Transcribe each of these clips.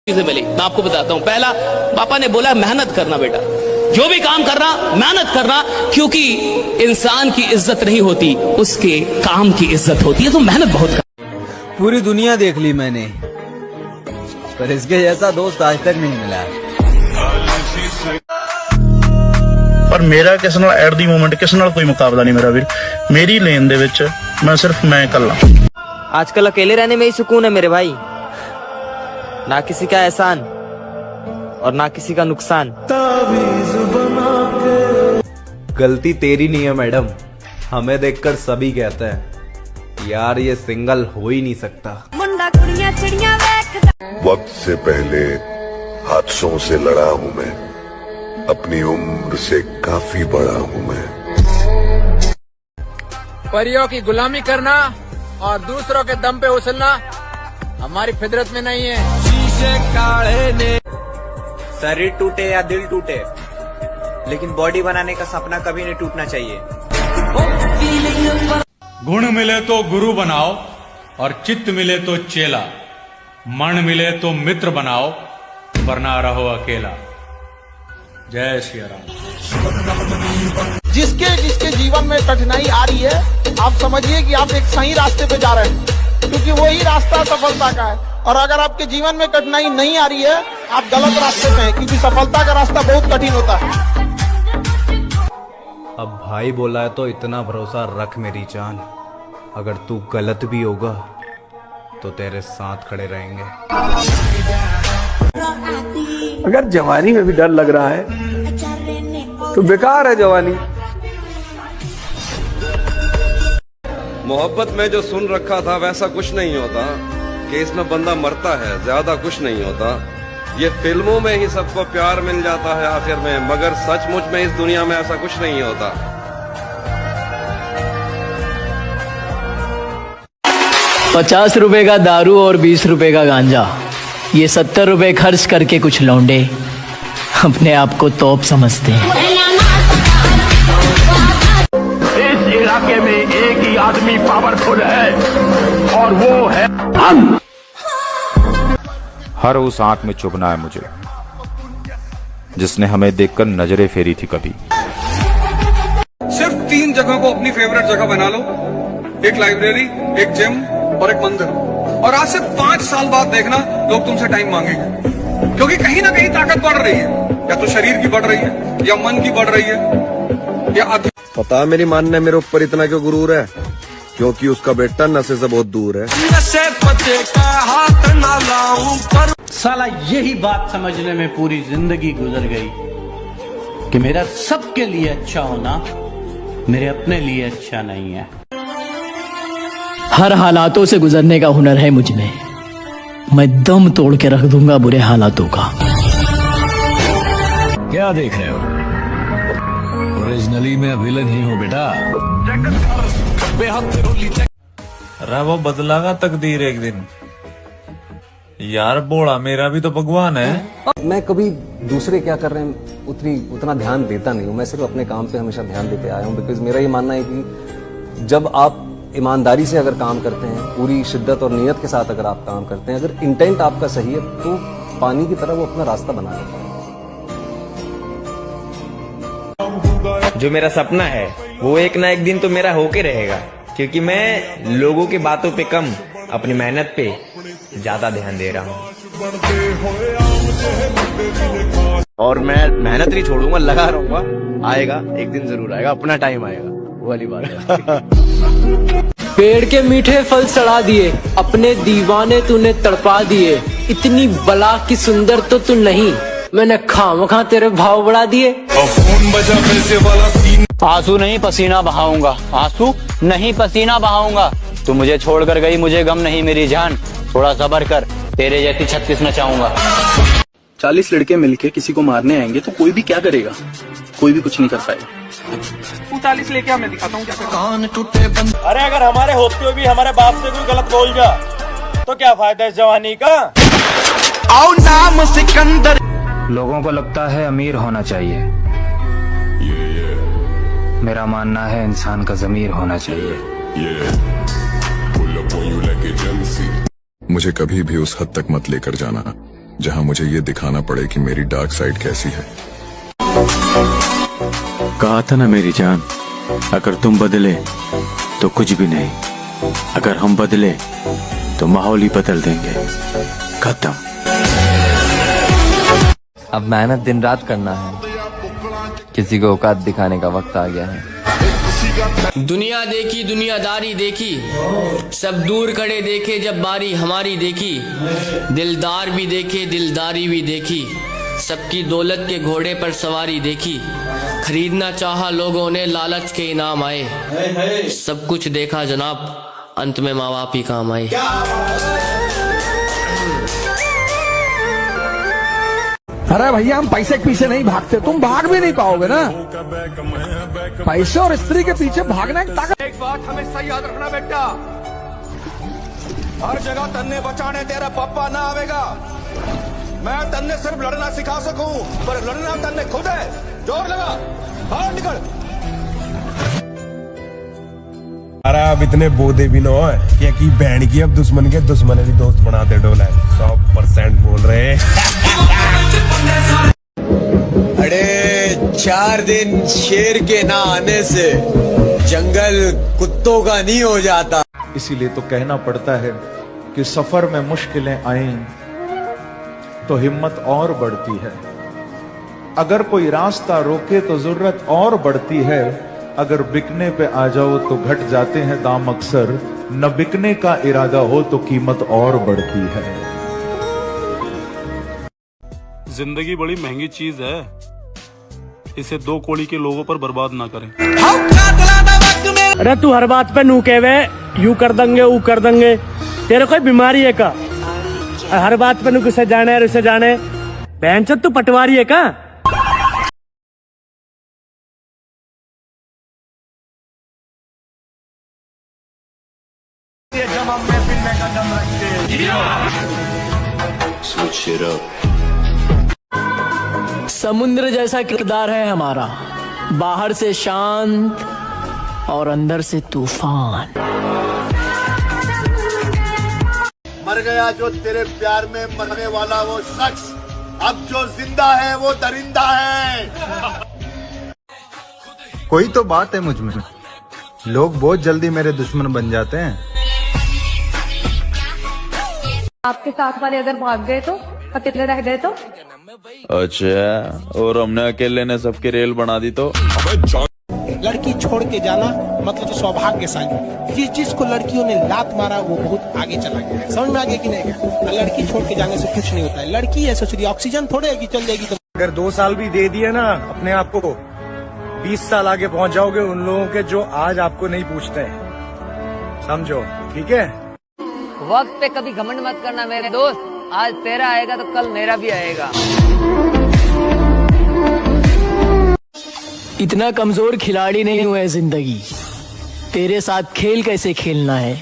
चीजें मिली, मैं आपको बताता हूं। पहला, पापा ने बोला मेहनत करना बेटा, जो भी काम करना मेहनत करना, क्योंकि इंसान की इज्जत नहीं होती, उसके काम की इज्जत होती है। तो मेहनत बहुत कर। पूरी दुनिया देख ली मैंने, पर इसके जैसा दोस्त आज तक नहीं मिला। पर मेरा किस नाल एट दी मोमेंट किस नाल कोई मुकाबला नहीं मेरा वीर। मेरी लेन दे विच मैं सिर्फ मैं कल्ला। आजकल अकेले रहने में ही सुकून है मेरे भाई, ना किसी का एहसान और ना किसी का नुकसान। गलती तेरी नहीं है मैडम, हमें देखकर सभी कहते हैं यार ये सिंगल हो ही नहीं सकता। वक्त से पहले हादसों से लड़ा हूं मैं, अपनी उम्र से काफी बड़ा हूं मैं। परियों की गुलामी करना और दूसरों के दम पे उछलना हमारी फितरत में नहीं है। शीशे काढ़े ने शरीर टूटे या दिल टूटे, लेकिन बॉडी बनाने का सपना कभी नहीं टूटना चाहिए। गुण मिले तो गुरु बनाओ और चित्त मिले तो चेला, मन मिले तो मित्र बनाओ वरना रहो अकेला। जय श्री राम। जिसके जिसके जीवन में कठिनाई आ रही है, आप समझिए कि आप एक सही रास्ते पे जा रहे हैं, क्योंकि वही रास्ता सफलता का है। और अगर आपके जीवन में कठिनाई नहीं आ रही है, आप गलत रास्ते पे हैं, क्योंकि सफलता का रास्ता बहुत कठिन होता है। अब भाई बोला है तो इतना भरोसा रख मेरी जान, अगर तू गलत भी होगा तो तेरे साथ खड़े रहेंगे। अगर जवानी में भी डर लग रहा है तो बेकार है जवानी। मोहब्बत में जो सुन रखा था वैसा कुछ नहीं होता, कि इसमें बंदा मरता है, ज्यादा कुछ नहीं होता। ये फिल्मों में ही सबको प्यार मिल जाता है आखिर में, मगर सचमुच में इस दुनिया में ऐसा कुछ नहीं होता। 50 रुपए का दारू और 20 रुपए का गांजा, ये 70 रुपए खर्च करके कुछ लौंडे अपने आप को तोप समझते हैं। इस इलाके में एक ही आदमी पावरफुल है और वो है हम। हर उस आंख में चुभना है मुझे जिसने हमें देखकर नजरें फेरी थी कभी। सिर्फ 3 जगह को अपनी फेवरेट जगह बना लो, एक लाइब्रेरी, एक जिम और एक मंदिर, और आज से 5 साल बाद देखना लोग तुमसे टाइम मांगेंगे, क्योंकि कहीं ना कहीं ताकत बढ़ रही है, या तो शरीर की बढ़ रही है, या मन की बढ़ रही है, या पता मेरी मान ने मेरे ऊपर इतना क्यों गुरूर है, क्योंकि उसका बेटा नशे से बहुत दूर है। साला यही बात समझने में पूरी जिंदगी गुजर गई कि मेरा सबके लिए अच्छा होना मेरे अपने लिए अच्छा नहीं है। हर हालातों से गुजरने का हुनर है मुझ में, मैं दम तोड़ के रख दूंगा बुरे हालातों का। क्या देख रहे हो, ओरिजिनली मैं विलन ही हूँ बेटा। अरे वो बदलागा तकदीर एक दिन यार, बोला मेरा भी तो भगवान है। मैं कभी दूसरे क्या कर रहे हैं उतना ध्यान देता नहीं हूँ, मैं सिर्फ अपने काम पे हमेशा ध्यान देते आया हूँ। बिकॉज मेरा ये मानना है कि जब आप ईमानदारी से अगर काम करते हैं, पूरी शिद्दत और नियत के साथ अगर आप काम करते हैं, अगर इंटेंट आपका सही है, तो पानी की तरह वो अपना रास्ता बना लेता है। जो मेरा सपना है वो एक ना एक दिन तो मेरा होके रहेगा, क्योंकि मैं लोगों की बातों पे कम अपनी मेहनत पे ज्यादा ध्यान दे रहा हूँ। और मैं मेहनत नहीं छोड़ूंगा, लगा रहूंगा, आएगा एक दिन जरूर आएगा, अपना टाइम आएगा, वो वाली बात। पेड़ के मीठे फल सड़ा दिए, अपने दीवाने तूने तड़पा दिए, इतनी बला की सुंदर तो तू नहीं, मैंने खामखा तेरे भाव बढ़ा दिए। आंसू नहीं पसीना बहाऊंगा, आंसू नहीं पसीना बहाऊंगा। तू मुझे छोड़कर गई, मुझे गम नहीं मेरी जान, थोड़ा सब्र कर, तेरे जैसी 36 न चाहूंगा। 40 लड़के मिलके किसी को मारने आएंगे तो कोई भी क्या करेगा, कोई भी कुछ नहीं कर पाएगा। 40 लेके मैं दिखाता हूँ क्या। अरे अगर हमारे होते हुए भी हमारे बाप से कोई गलत बोल जा तो क्या फायदा इस जवानी का। आओ नाम सिकंदर। लोगों को लगता है अमीर होना चाहिए, मेरा मानना है इंसान का ज़मीर होना चाहिए। मुझे कभी भी उस हद तक मत लेकर जाना जहां मुझे ये दिखाना पड़े कि मेरी डार्क साइड कैसी है। कहा था ना मेरी जान, अगर तुम बदले तो कुछ भी नहीं, अगर हम बदले तो माहौल ही बदल देंगे। खत्म। अब मेहनत दिन रात करना है, किसी को औकात दिखाने का वक्त आ गया है। दुनिया देखी दुनियादारी देखी, सब दूर खड़े देखे जब बारी हमारी देखी, दिलदार भी देखे दिलदारी भी देखी, सबकी दौलत के घोड़े पर सवारी देखी, खरीदना चाहा लोगों ने लालच के इनाम आए, सब कुछ देखा जनाब अंत में माँ बाप ही काम आए। अरे भैया हम पैसे के पीछे नहीं भागते, तुम भाग भी नहीं पाओगे ना। पैसे और स्त्री के पीछे भागना की ताकत। एक बात हमेशा याद रखना बेटा, हर जगह तन्ने बचाने तेरा पापा ना आवेगा। मैं तन्ने सिर्फ लड़ना सिखा सकूं, पर लड़ना तन्ने खुद है। जोर लगा, बाहर निकल। अरे अब इतने बोधे भी ना हो कि बहन की अब दुश्मन के दुश्मन भी दोस्त बनाते डोला है। 100% बोल रहे हैं। अरे 4 दिन शेर के ना आने से जंगल कुत्तों का नहीं हो जाता। इसीलिए तो कहना पड़ता है कि सफर में मुश्किलें आए तो हिम्मत और बढ़ती है। अगर कोई रास्ता रोके तो जरूरत और बढ़ती है। अगर बिकने पे आ जाओ तो घट जाते हैं दाम अक्सर, न बिकने का इरादा हो तो कीमत और बढ़ती है। जिंदगी बड़ी महंगी चीज है, इसे 2 कौड़ी के लोगों पर बर्बाद ना करें। अरे तू हर बात पे नू कहवे, यू कर देंगे वो कर देंगे, तेरे कोई बीमारी है का? हर बात पे नू किसे जाने है उसे जाने, बहनचोद तू पटवारी है का? समुद्र जैसा किरदार है हमारा, बाहर से शांत और अंदर से तूफान। मर गया जो तेरे प्यार में मरने वाला वो शख्स, अब जो जिंदा है वो दरिंदा है। कोई तो बात है मुझ में, लोग बहुत जल्दी मेरे दुश्मन बन जाते हैं। आपके साथ वाले अगर भाग गए तो, अकेले रह गए तो? अच्छा, और हमने अकेले ने सबकी रेल बना दी तो? लड़की छोड़ के जाना मतलब सौभाग्यशाली। जिस जिसको लड़कियों ने लात मारा वो बहुत आगे चला गया। समझ में आ गया कि नहीं गया? लड़की छोड़ के जाने से कुछ नहीं होता है। लड़की है सोच रही ऑक्सीजन थोड़े है कि चल जाएगी। तो अगर 2 साल भी दे दिए ना अपने आप को, 20 साल आगे पहुंच जाओगे उन लोगों के जो आज आपको नहीं पूछते हैं। समझो, ठीक है? वक्त पे कभी घमंड मत करना मेरे दोस्त, आज तेरा आएगा तो कल मेरा भी आएगा। इतना कमजोर खिलाड़ी नहीं हुआ है जिंदगी, तेरे साथ खेल कैसे खेलना है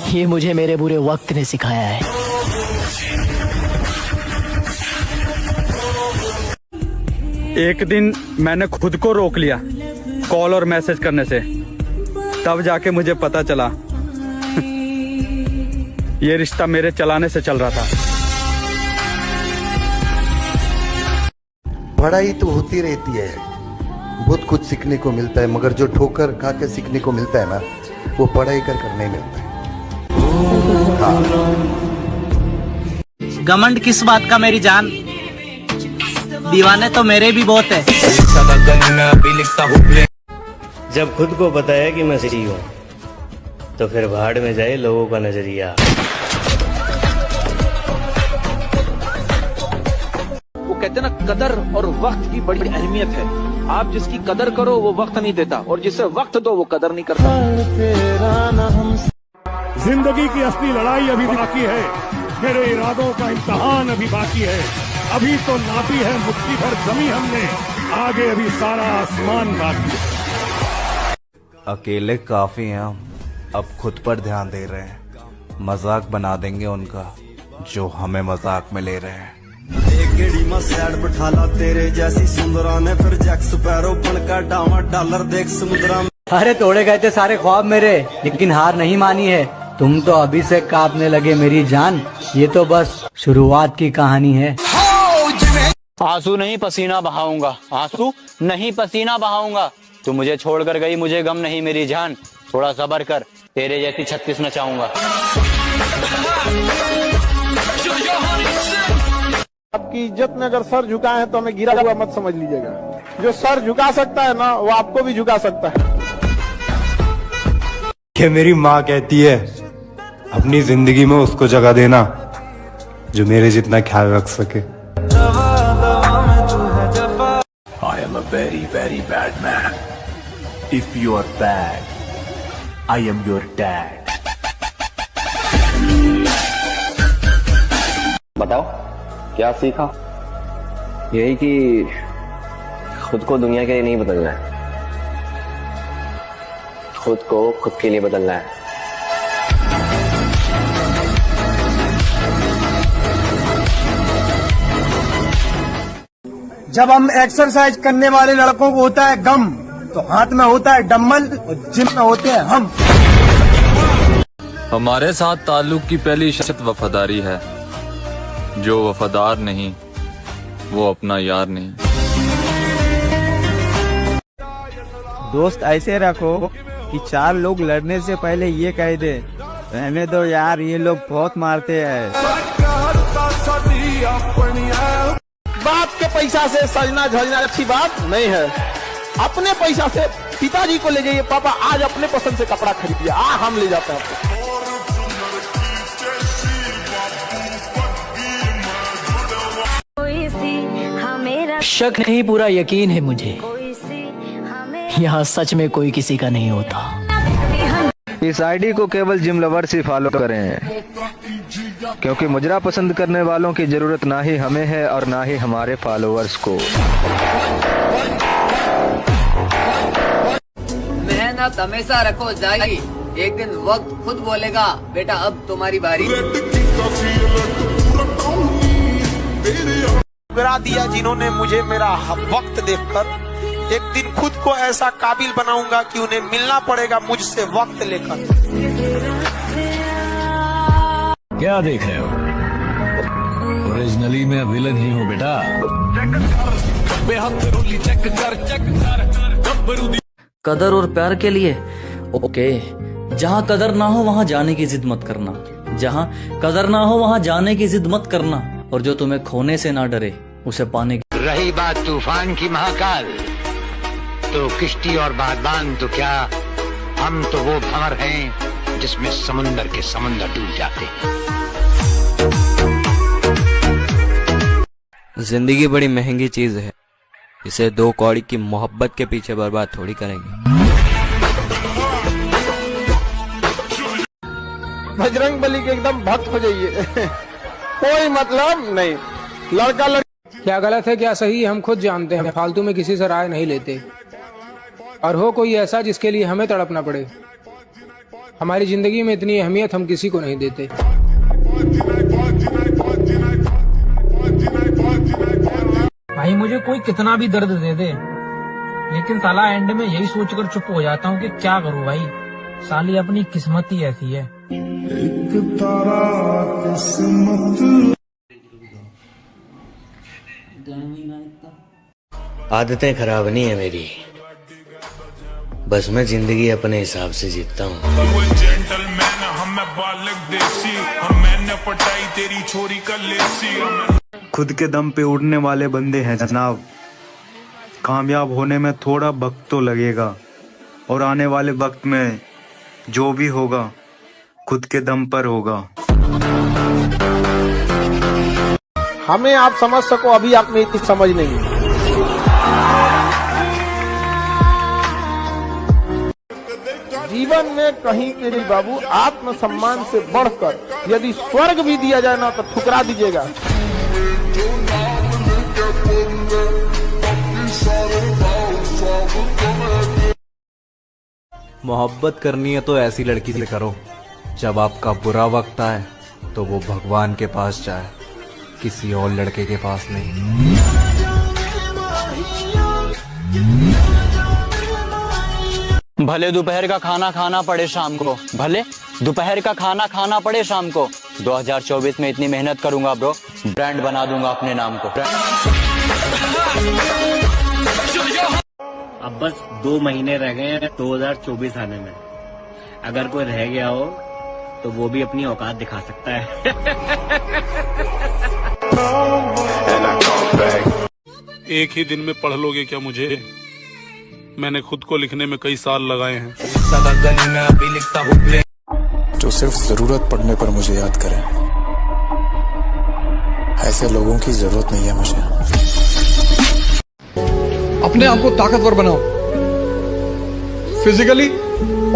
ये मुझे मेरे बुरे वक्त ने सिखाया है। एक दिन मैंने खुद को रोक लिया कॉल और मैसेज करने से, तब जाके मुझे पता चला ये रिश्ता मेरे चलाने से चल रहा था। पढ़ाई तो होती रहती है, बहुत कुछ सीखने को मिलता है, मगर जो ठोकर खा के सीखने को मिलता है ना, वो पढ़ाई कर नहीं मिलता है। हाँ। घमंड किस बात का मेरी जान, दीवाने तो मेरे भी बहुत है। जब खुद को पता है कि मैं सही हूँ तो फिर भाड़ में जाए लोगों का नजरिया। वो कहते ना, कदर और वक्त की बड़ी अहमियत है। आप जिसकी कदर करो वो वक्त नहीं देता, और जिसे वक्त दो वो कदर नहीं करता। जिंदगी की असली लड़ाई अभी बाकी है, मेरे इरादों का इम्तहान अभी बाकी है। अभी तो नापी है मुट्ठी भर जमी हमने, आगे अभी सारा आसमान बाकी है। अकेले काफी हैं हम, अब खुद पर ध्यान दे रहे हैं। मजाक बना देंगे उनका जो हमें मजाक में ले रहे हैं। एक गेड़ी में सैड बिठा ला तेरे जैसी सुंदरा ने, फिर जैक स्पैरो बनकर डामा डॉलर देख समुद्रा में। अरे तोड़े गए थे सारे ख्वाब मेरे, लेकिन हार नहीं मानी है। तुम तो अभी से कांपने लगे मेरी जान, ये तो बस शुरुआत की कहानी है। आंसू नहीं पसीना बहाऊंगा, आंसू नहीं पसीना बहाऊंगा। तू मुझे छोड़कर गई, मुझे गम नहीं मेरी जान, थोड़ा सब्र कर, तेरे जैसी 36 न चाहूंगा। आपकी इज्जत में अगर सर झुकाए हैं तो हमें गिरा हुआ मत समझ लीजिएगा। जो सर झुका सकता है ना, वो आपको भी झुका सकता है। कि मेरी माँ कहती है अपनी जिंदगी में उसको जगह देना जो मेरे जितना ख्याल रख सके। I am a very, very bad man. If you are bad, I am your dad. बताओ क्या सीखा? यही कि खुद को दुनिया के लिए नहीं बदलना है, खुद को खुद के लिए बदलना है। जब हम एक्सरसाइज करने वाले लड़कों को होता है गम, तो हाथ में होता है डम्बल और जिम में होते हैं हम। हमारे साथ ताल्लुक की पहली शर्त वफादारी है। जो वफादार नहीं वो अपना यार नहीं। दोस्त ऐसे रखो कि 4 लोग लड़ने से पहले ये कह दे, रहने दो यार ये लोग बहुत मारते हैं। बाप के पैसा से सजना झजना अच्छी बात नहीं है। अपने पैसा से पिताजी को ले जाइए, पापा आज अपने पसंद से कपड़ा खरीदिए, हम ले जाते हैं। शक नहीं पूरा यकीन है मुझे, यहाँ सच में कोई किसी का नहीं होता। इस आईडी को केवल जिम लवर्स ही फॉलो करें, क्योंकि मुजरा पसंद करने वालों की जरूरत ना ही हमें है और ना ही हमारे फॉलोअर्स को। मेहनत हमेशा रखो जारी, एक दिन वक्त खुद बोलेगा बेटा अब तुम्हारी बारी। ठुकरा दिया जिन्होंने मुझे मेरा वक्त देखकर, एक दिन खुद को ऐसा काबिल बनाऊंगा कि उन्हें मिलना पड़ेगा मुझसे वक्त लेकर। क्या देख रहे हो? ओरिजिनली मैं विलन ही हूँ बेटा। कदर और प्यार के लिए ओके, जहाँ कदर ना हो वहाँ जाने की जिद मत करना, जहाँ कदर ना हो वहाँ जाने की जिद मत करना, और जो तुम्हें खोने से ना डरे उसे पाने की। रही बात तूफान की महाकाल, तो किश्ती और बादबान तो क्या, हम तो वो भंवर हैं जिसमें समुंदर के समंदर डूब जाते हैं। जिंदगी बड़ी महंगी चीज है, इसे 2 कौड़ी की मोहब्बत के पीछे बर्बाद थोड़ी करेंगे। बजरंग बली के एकदम भक्त हो जाइए। कोई मतलब नहीं, लड़का लड़की क्या गलत है क्या सही हम खुद जानते हैं, फालतू में किसी से राय नहीं लेते। और हो कोई ऐसा जिसके लिए हमें तड़पना पड़े, हमारी जिंदगी में इतनी अहमियत हम किसी को नहीं देते। भाई मुझे कोई कितना भी दर्द दे दे, लेकिन साला एंड में यही सोचकर चुप हो जाता हूँ कि क्या करूँ भाई, साली अपनी किस्मत ही ऐसी है। एक तारा किस्मत। आदतें खराब नहीं है मेरी, बस मैं जिंदगी अपने हिसाब से जीता हूँ। खुद के दम पे उड़ने वाले बंदे हैं जनाब। कामयाब होने में थोड़ा वक्त तो लगेगा, और आने वाले वक्त में जो भी होगा खुद के दम पर होगा। हमें आप समझ सको, अभी आप में इतनी समझ नहीं है। जीवन में कहीं के भी बाबू आत्मसम्मान से बढ़कर यदि स्वर्ग भी दिया जाए ना तो ठुकरा दीजिएगा। मोहब्बत करनी है तो ऐसी लड़की से करो, जब आपका बुरा वक्त आए तो वो भगवान के पास जाए, किसी और लड़के के पास नहीं। भले दोपहर का खाना खाना पड़े शाम को, भले दोपहर का खाना खाना पड़े शाम को। 2024 में इतनी मेहनत करूंगा ब्रो, ब्रांड बना दूंगा अपने नाम को। अब बस 2 महीने रह गए हैं 2024 आने में। अगर कोई रह गया हो तो वो भी अपनी औकात दिखा सकता है। एक ही दिन में पढ़ लोगे क्या मुझे? मैंने खुद को लिखने में कई साल लगाए हैं। जो सिर्फ जरूरत पड़ने पर मुझे याद करे, ऐसे लोगों की जरूरत नहीं है मुझे। अपने आप को ताकतवर बनाओ, फिजिकली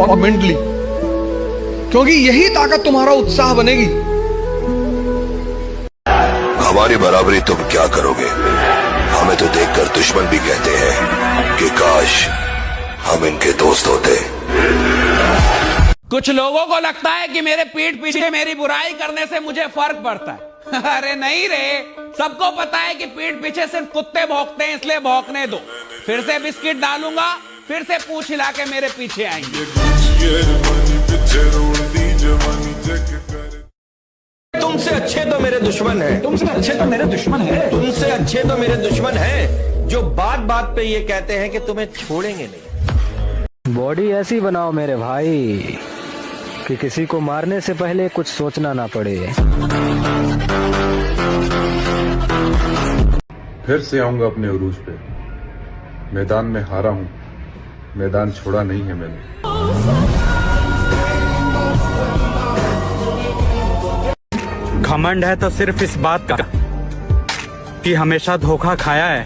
और मेंटली, क्योंकि यही ताकत तुम्हारा उत्साह बनेगी। हमारी बराबरी तुम क्या करोगे? हमें तो देखकर दुश्मन भी कहते हैं कि काश हम इनके दोस्त होते। कुछ लोगों को लगता है कि मेरे पीठ पीछे मेरी बुराई करने से मुझे फर्क पड़ता है। अरे नहीं रे, सबको पता है कि पीठ पीछे सिर्फ कुत्ते भौंकते हैं, इसलिए भौंकने दो। फिर से बिस्किट डालूंगा, फिर से पूंछ हिला के मेरे पीछे आएंगे। तुमसे अच्छे तो मेरे दुश्मन हैं, तुमसे अच्छे तो मेरे दुश्मन हैं, तुमसे अच्छे तो मेरे दुश्मन हैं, जो बात बात पे ये कहते हैं कि तुम्हें छोड़ेंगे नहीं। बॉडी ऐसी बनाओ मेरे भाई कि किसी को मारने से पहले कुछ सोचना ना पड़े। फिर से आऊंगा अपने उरूज पे। मैदान में हारा हूं, मैदान छोड़ा नहीं है मैंने। घमंड है तो सिर्फ इस बात का कि हमेशा धोखा खाया है,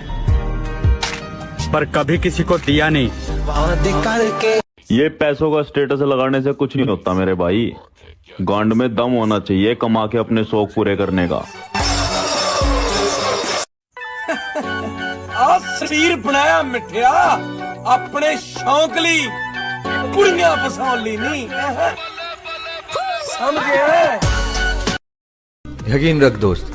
पर कभी किसी को दिया नहीं। ये पैसों का स्टेटस लगाने से कुछ नहीं होता मेरे भाई। गांड में दम होना चाहिए कमा के अपने शौक पूरे करने का। शरीर बनाया मिठिया अपने शौक ली, कुड़ियां फसाउन ली नहीं, समझे? यकीन रख दोस्त,